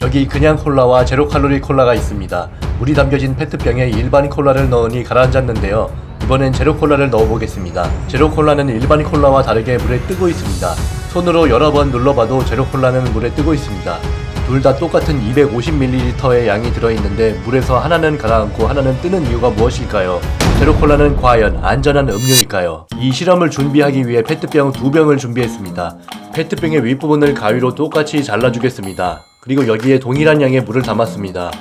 여기 그냥 콜라와 제로 칼로리 콜라가 있습니다. 물이 담겨진 페트병에 일반 콜라를 넣으니 가라앉았는데요. 이번엔 제로 콜라를 넣어보겠습니다. 제로 콜라는 일반 콜라와 다르게 물에 뜨고 있습니다. 손으로 여러 번 눌러봐도 제로 콜라는 물에 뜨고 있습니다. 둘 다 똑같은 250ml의 양이 들어있는데 물에서 하나는 가라앉고 하나는 뜨는 이유가 무엇일까요? 제로 콜라는 과연 안전한 음료일까요? 이 실험을 준비하기 위해 페트병 2병을 준비했습니다. 페트병의 윗부분을 가위로 똑같이 잘라주겠습니다. 그리고 여기에 동일한 양의 물을 담았습니다.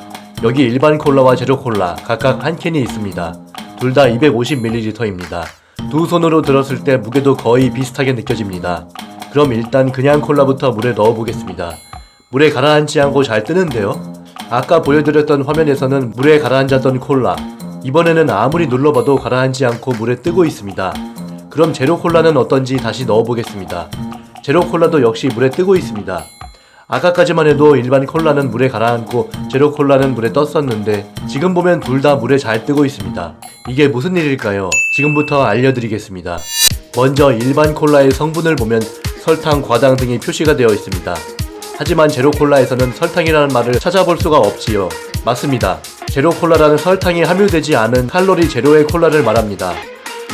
여기 일반 콜라와 제로 콜라 각각 한 캔이 있습니다. 둘 다 250ml입니다. 두 손으로 들었을 때 무게도 거의 비슷하게 느껴집니다. 그럼 일단 그냥 콜라부터 물에 넣어보겠습니다. 물에 가라앉지 않고 잘 뜨는데요? 아까 보여드렸던 화면에서는 물에 가라앉았던 콜라, 이번에는 아무리 눌러봐도 가라앉지 않고 물에 뜨고 있습니다. 그럼 제로 콜라는 어떤지 다시 넣어보겠습니다. 제로 콜라도 역시 물에 뜨고 있습니다. 아까까지만 해도 일반 콜라는 물에 가라앉고 제로 콜라는 물에 떴었는데 지금 보면 둘 다 물에 잘 뜨고 있습니다. 이게 무슨 일일까요? 지금부터 알려드리겠습니다. 먼저 일반 콜라의 성분을 보면 설탕, 과당 등이 표시가 되어 있습니다. 하지만 제로 콜라에서는 설탕이라는 말을 찾아볼 수가 없지요. 맞습니다. 제로 콜라라는 설탕이 함유되지 않은 칼로리 제로의 콜라를 말합니다.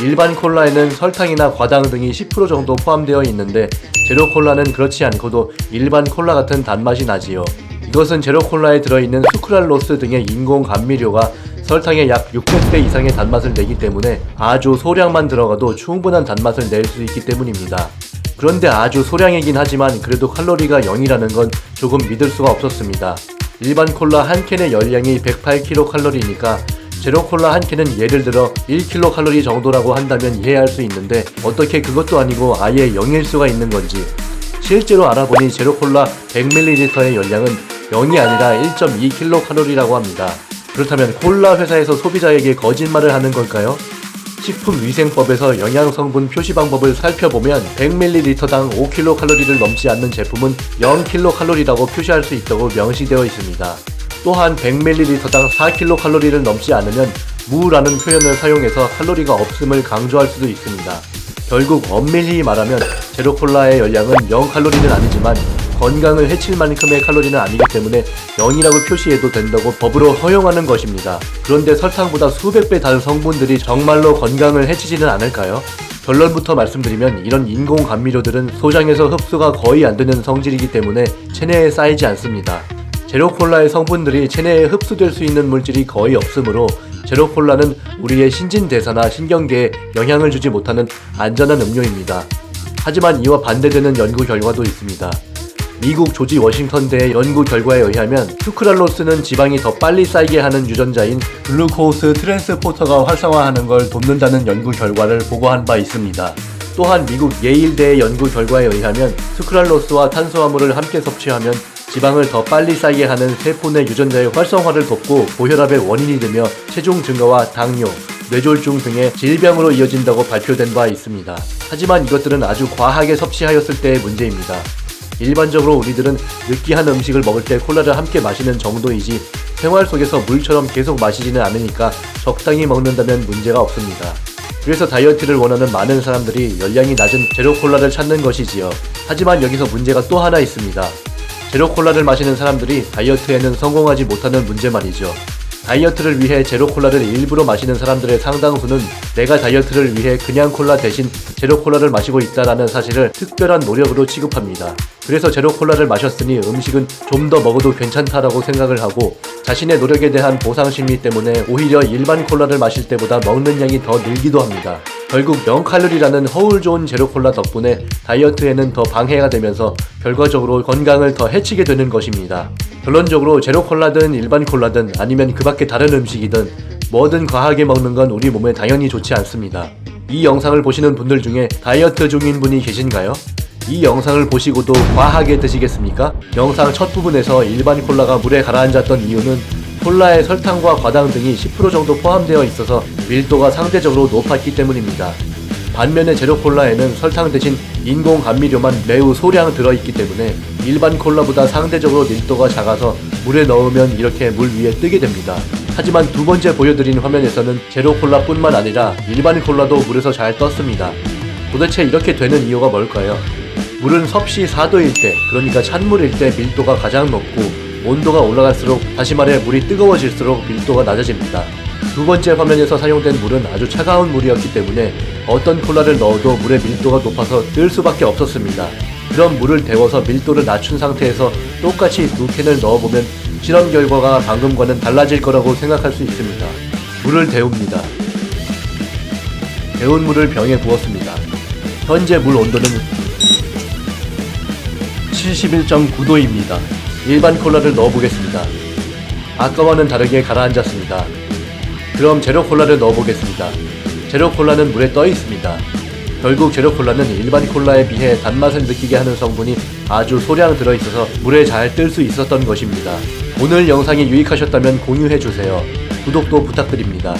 일반 콜라에는 설탕이나 과당 등이 10% 정도 포함되어 있는데 제로 콜라는 그렇지 않고도 일반 콜라 같은 단맛이 나지요. 이것은 제로 콜라에 들어있는 수크랄로스 등의 인공 감미료가 설탕의 약 600배 이상의 단맛을 내기 때문에 아주 소량만 들어가도 충분한 단맛을 낼 수 있기 때문입니다. 그런데 아주 소량이긴 하지만 그래도 칼로리가 0이라는 건 조금 믿을 수가 없었습니다. 일반 콜라 한 캔의 열량이 108kcal니까 제로 콜라 한 캔은 예를 들어 1kcal 정도라고 한다면 이해할 수 있는데 어떻게 그것도 아니고 아예 0일 수가 있는 건지. 실제로 알아보니 제로 콜라 100ml의 열량은 0이 아니라 1.2kcal라고 합니다. 그렇다면 콜라 회사에서 소비자에게 거짓말을 하는 걸까요? 식품위생법에서 영양성분 표시 방법을 살펴보면 100ml당 5kcal를 넘지 않는 제품은 0kcal라고 표시할 수 있다고 명시되어 있습니다. 또한 100ml당 4kcal를 넘지 않으면 무라는 표현을 사용해서 칼로리가 없음을 강조할 수도 있습니다. 결국 엄밀히 말하면 제로콜라의 열량은 0칼로리는 아니지만 건강을 해칠 만큼의 칼로리는 아니기 때문에 0이라고 표시해도 된다고 법으로 허용하는 것입니다. 그런데 설탕보다 수백 배 다른 성분들이 정말로 건강을 해치지는 않을까요? 결론부터 말씀드리면 이런 인공 감미료들은 소장에서 흡수가 거의 안 되는 성질이기 때문에 체내에 쌓이지 않습니다. 제로콜라의 성분들이 체내에 흡수될 수 있는 물질이 거의 없으므로 제로콜라는 우리의 신진대사나 신경계에 영향을 주지 못하는 안전한 음료입니다. 하지만 이와 반대되는 연구 결과도 있습니다. 미국 조지 워싱턴대의 연구 결과에 의하면 수크랄로스는 지방이 더 빨리 쌓이게 하는 유전자인 글루코스 트랜스포터가 활성화하는 걸 돕는다는 연구 결과를 보고한 바 있습니다. 또한 미국 예일대의 연구 결과에 의하면 수크랄로스와 탄수화물을 함께 섭취하면 지방을 더 빨리 쌓이게 하는 세포 내 유전자의 활성화를 돕고 고혈압의 원인이 되며 체중 증가와 당뇨, 뇌졸중 등의 질병으로 이어진다고 발표된 바 있습니다. 하지만 이것들은 아주 과하게 섭취하였을 때의 문제입니다. 일반적으로 우리들은 느끼한 음식을 먹을 때 콜라를 함께 마시는 정도이지 생활 속에서 물처럼 계속 마시지는 않으니까 적당히 먹는다면 문제가 없습니다. 그래서 다이어트를 원하는 많은 사람들이 열량이 낮은 제로콜라를 찾는 것이지요. 하지만 여기서 문제가 또 하나 있습니다. 제로콜라를 마시는 사람들이 다이어트에는 성공하지 못하는 문제 말이죠. 다이어트를 위해 제로콜라를 일부러 마시는 사람들의 상당수는 내가 다이어트를 위해 그냥 콜라 대신 제로콜라를 마시고 있다라는 사실을 특별한 노력으로 취급합니다. 그래서 제로콜라를 마셨으니 음식은 좀 더 먹어도 괜찮다라고 생각을 하고 자신의 노력에 대한 보상심리 때문에 오히려 일반 콜라를 마실 때보다 먹는 양이 더 늘기도 합니다. 결국 0칼로리라는 허울 좋은 제로콜라 덕분에 다이어트에는 더 방해가 되면서 결과적으로 건강을 더 해치게 되는 것입니다. 결론적으로 제로콜라든 일반 콜라든 아니면 그 밖에 다른 음식이든 뭐든 과하게 먹는 건 우리 몸에 당연히 좋지 않습니다. 이 영상을 보시는 분들 중에 다이어트 중인 분이 계신가요? 이 영상을 보시고도 과하게 드시겠습니까? 영상 첫 부분에서 일반 콜라가 물에 가라앉았던 이유는 콜라에 설탕과 과당 등이 10% 정도 포함되어 있어서 밀도가 상대적으로 높았기 때문입니다. 반면에 제로콜라에는 설탕 대신 인공 감미료만 매우 소량 들어있기 때문에 일반 콜라보다 상대적으로 밀도가 작아서 물에 넣으면 이렇게 물 위에 뜨게 됩니다. 하지만 두 번째 보여드린 화면에서는 제로콜라 뿐만 아니라 일반 콜라도 물에서 잘 떴습니다. 도대체 이렇게 되는 이유가 뭘까요? 물은 섭씨 4도일 때, 그러니까 찬물일 때 밀도가 가장 높고 온도가 올라갈수록, 다시 말해 물이 뜨거워질수록 밀도가 낮아집니다. 두 번째 화면에서 사용된 물은 아주 차가운 물이었기 때문에 어떤 콜라를 넣어도 물의 밀도가 높아서 뜰 수밖에 없었습니다. 그럼 물을 데워서 밀도를 낮춘 상태에서 똑같이 두 캔을 넣어보면 실험 결과가 방금과는 달라질 거라고 생각할 수 있습니다. 물을 데웁니다. 데운 물을 병에 부었습니다. 현재 물 온도는 71.9도입니다. 일반 콜라를 넣어보겠습니다. 아까와는 다르게 가라앉았습니다. 그럼 제로 콜라를 넣어보겠습니다. 제로 콜라는 물에 떠 있습니다. 결국 제로 콜라는 일반 콜라에 비해 단맛을 느끼게 하는 성분이 아주 소량 들어있어서 물에 잘 뜰 수 있었던 것입니다. 오늘 영상이 유익하셨다면 공유해주세요. 구독도 부탁드립니다.